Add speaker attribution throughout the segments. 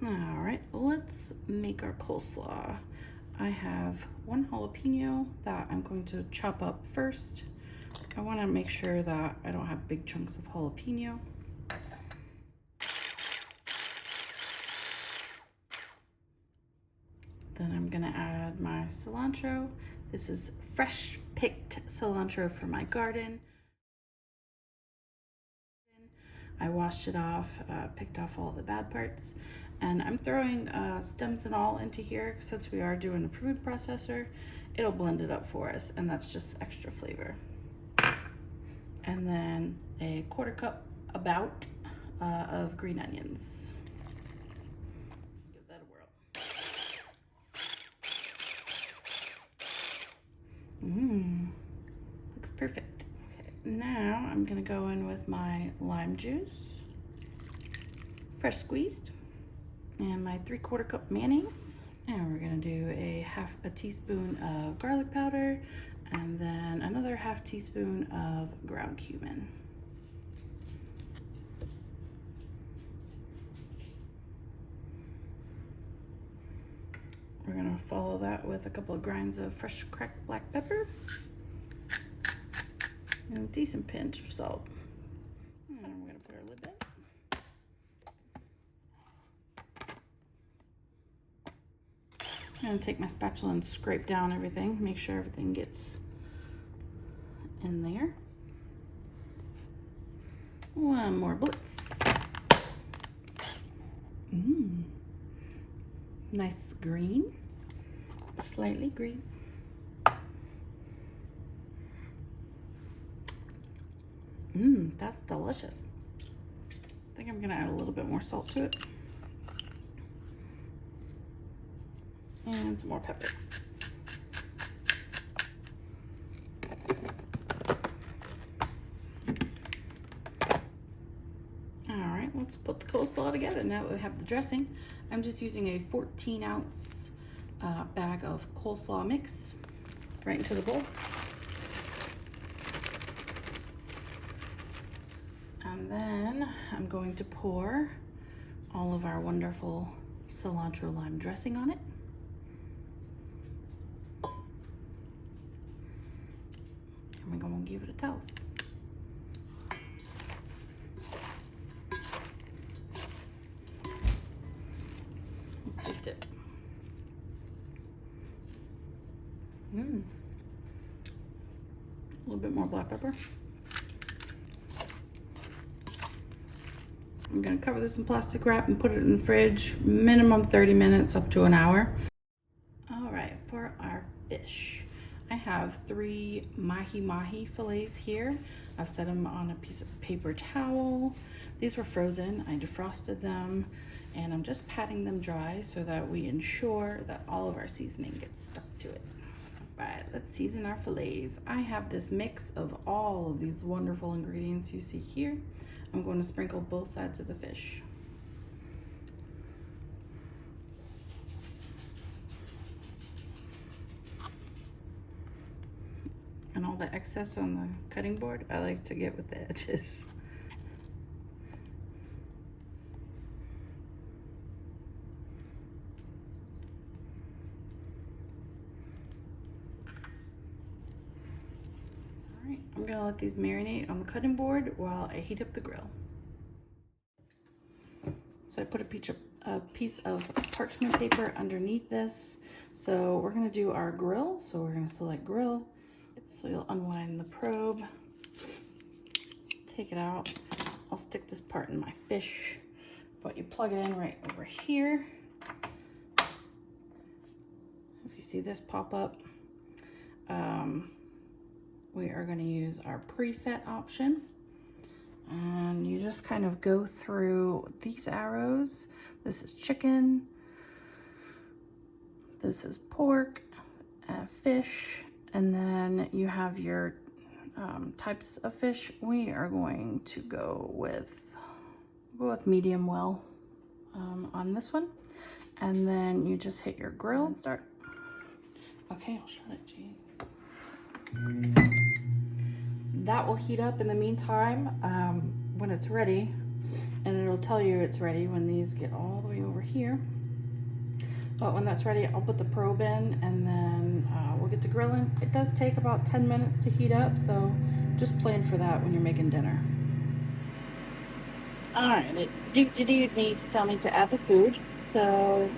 Speaker 1: All right, let's make our coleslaw. I have one jalapeno that I'm going to chop up first. I want to make sure that I don't have big chunks of jalapeno. Then I'm gonna add my cilantro. This is fresh picked cilantro from my garden. I washed it off, picked off all the bad parts, and I'm throwing stems and all into here. Since we are doing a food processor, it'll blend it up for us, and that's just extra flavor. And then a 1/4 cup about of green onions. Give that a whirl. Looks perfect. Okay, now I'm gonna go in with my lime juice, fresh squeezed, and my 3/4 cup mayonnaise. And we're gonna do a 1/2 teaspoon of garlic powder, and then another 1/2 teaspoon of ground cumin. We're gonna follow that with a couple of grinds of fresh cracked black pepper and a decent pinch of salt. And we're gonna put our lid back. I'm gonna take my spatula and scrape down everything, make sure everything gets in there. One more blitz. Nice green, slightly green. That's delicious. I think I'm gonna add a little bit more salt to it. And some more pepper. All right, let's put the coleslaw together. Now that we have the dressing, I'm just using a 14-ounce bag of coleslaw mix right into the bowl. And then I'm going to pour all of our wonderful cilantro lime dressing on it. And we're going to give it a toast. Let's taste it. A little bit more black pepper. I'm gonna cover this in plastic wrap and put it in the fridge, minimum 30 minutes up to an hour. All right, for our fish, I have 3 Mahi Mahi fillets here. I've set them on a piece of paper towel. These were frozen, I defrosted them, and I'm just patting them dry so that we ensure that all of our seasoning gets stuck to it. All right, let's season our fillets. I have this mix of all of these wonderful ingredients you see here. I'm going to sprinkle both sides of the fish. And all the excess on the cutting board, I like to get with the edges. All right, I'm gonna let these marinate on the cutting board while I heat up the grill. So I put a piece of parchment paper underneath this. So we're gonna do our grill. So we're gonna select grill. So you'll unwind the probe, take it out. I'll stick this part in my fish, but you plug it in right over here. If you see this pop up, we are going to use our preset option. And you just kind of go through these arrows. This is chicken, this is pork, fish, and then you have your types of fish. We are going to go with medium well on this one. And then you just hit your grill and start. Okay, I'll shut it, James. That will heat up in the meantime. When it's ready, and it'll tell you it's ready when these get all the way over here. But when that's ready, I'll put the probe in, and then we'll get to grilling. It does take about 10 minutes to heat up, so just plan for that when you're making dinner. All right, you need to tell me to add the food. So,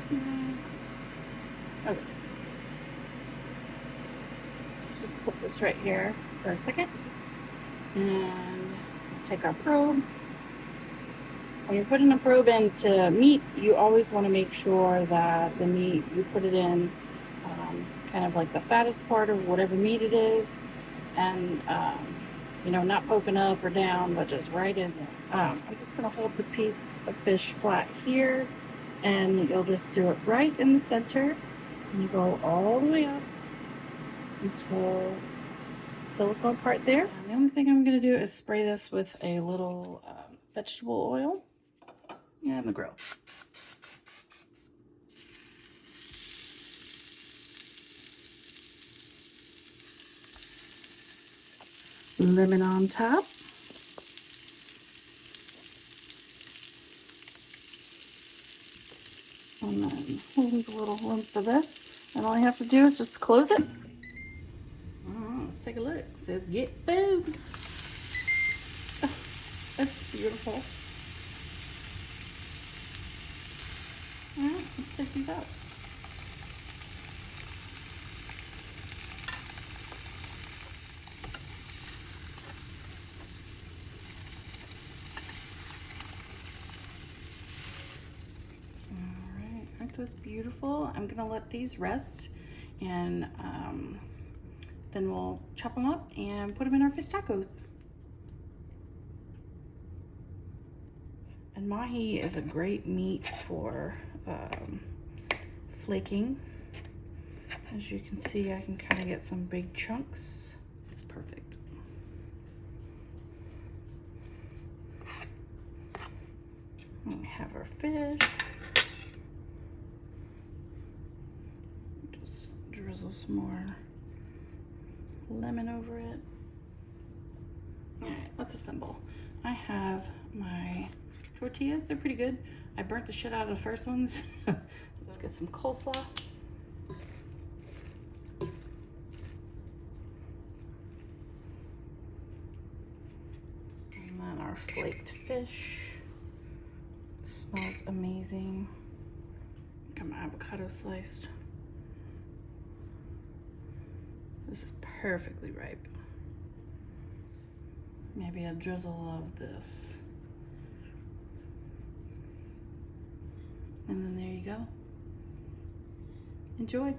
Speaker 1: okay. Just put this right here for a second, and take our probe. When you're putting a probe into meat, you always want to make sure that the meat, you put it in kind of like the fattest part of whatever meat it is, and you know, not poking up or down, but just right in there. I'm just going to hold the piece of fish flat here, and you'll just do it right in the center, and you go all the way up until the silicone part there. And the only thing I'm going to do is spray this with a little vegetable oil and the grill. Lemon on top. And then leave a little room for this. And all you have to do is just close it. Let's take a look. It says get food. Oh, that's beautiful. Alright, let's take these out. Aren't those beautiful? I'm gonna let these rest, and then we'll chop them up and put them in our fish tacos. And mahi is a great meat for flaking. As you can see, I can kind of get some big chunks. It's perfect. And we have our fish. Just drizzle some more lemon over it. All right, let's assemble. I have my tortillas. They're pretty good. I burnt the shit out of the first ones. Let's get some coleslaw. And then our flaked fish. It smells amazing. Got my avocado sliced. This is perfectly ripe. Maybe a drizzle of this. And then there you go. Enjoy.